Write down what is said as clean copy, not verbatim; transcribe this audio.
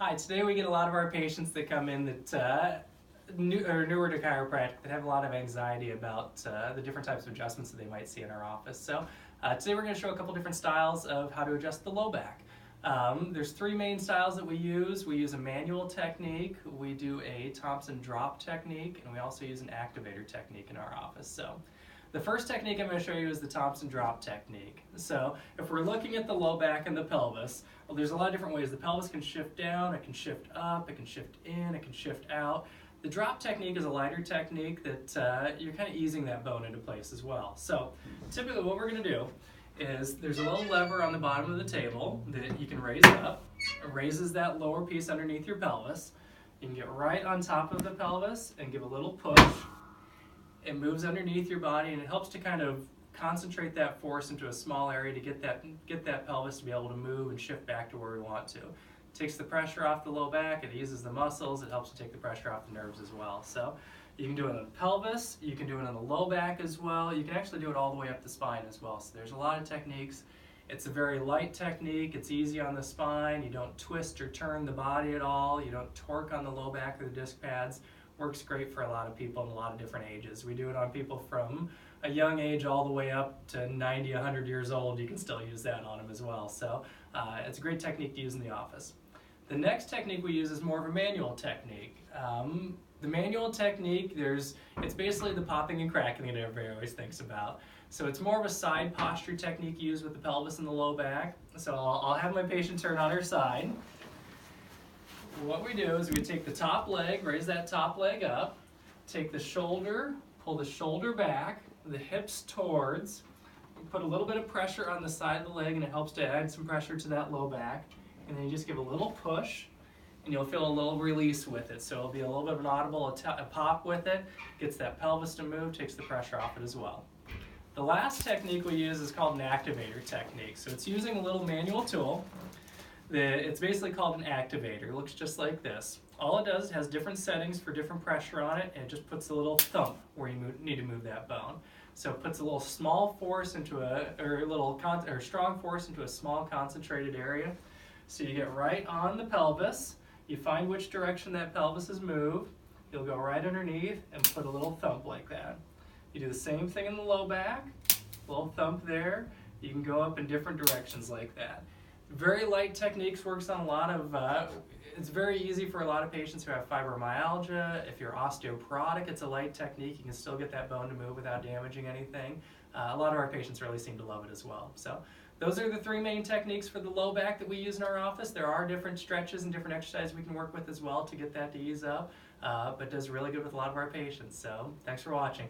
Hi, today we get a lot of our patients that come in that newer to chiropractic that have a lot of anxiety about the different types of adjustments that they might see in our office. So today we're going to show a couple different styles of how to adjust the low back. There's three main styles that we use. We use a manual technique, we do a Thompson drop technique, and we also use an activator technique in our office. So the first technique I'm going to show you is the Thompson drop technique. So if we're looking at the low back and the pelvis, well, there's a lot of different ways. The pelvis can shift down, it can shift up, it can shift in, it can shift out. The drop technique is a lighter technique that you're kind of easing that bone into place as well. So typically what we're going to do is there's a little lever on the bottom of the table that you can raise up. It raises that lower piece underneath your pelvis. You can get right on top of the pelvis and give a little push. It moves underneath your body and it helps to kind of concentrate that force into a small area to get that pelvis to be able to move and shift back to where we want to. It takes the pressure off the low back, it eases the muscles, it helps to take the pressure off the nerves as well. So you can do it on the pelvis, you can do it on the low back as well, you can actually do it all the way up the spine as well. So there's a lot of techniques. It's a very light technique, it's easy on the spine, you don't twist or turn the body at all, you don't torque on the low back or the disc pads. Works great for a lot of people in a lot of different ages. We do it on people from a young age all the way up to 90, 100 years old. You can still use that on them as well. So it's a great technique to use in the office. The next technique we use is more of a manual technique. The manual technique, it's basically the popping and cracking that everybody always thinks about. So it's more of a side posture technique used with the pelvis and the low back. So I'll have my patient turn on her side. What we do is we take the top leg, raise that top leg up, take the shoulder, pull the shoulder back, the hips towards, put a little bit of pressure on the side of the leg and it helps to add some pressure to that low back. And then you just give a little push and you'll feel a little release with it. So it'll be a little bit of an audible a pop with it, gets that pelvis to move, takes the pressure off it as well. The last technique we use is called an activator technique. So it's using a little manual tool. It's basically called an activator. It looks just like this. All it does is has different settings for different pressure on it, and it just puts a little thump where you need to move that bone. So it puts a little small force into strong force into a small concentrated area. So you get right on the pelvis. You find which direction that pelvis is moved. You'll go right underneath and put a little thump like that. You do the same thing in the low back. Little thump there. You can go up in different directions like that. Very light techniques, works on a lot of, it's very easy for a lot of patients who have fibromyalgia. If you're osteoporotic, it's a light technique. You can still get that bone to move without damaging anything. A lot of our patients really seem to love it as well. So those are the three main techniques for the low back that we use in our office. There are different stretches and different exercises we can work with as well to get that to ease up, but does really good with a lot of our patients. So thanks for watching.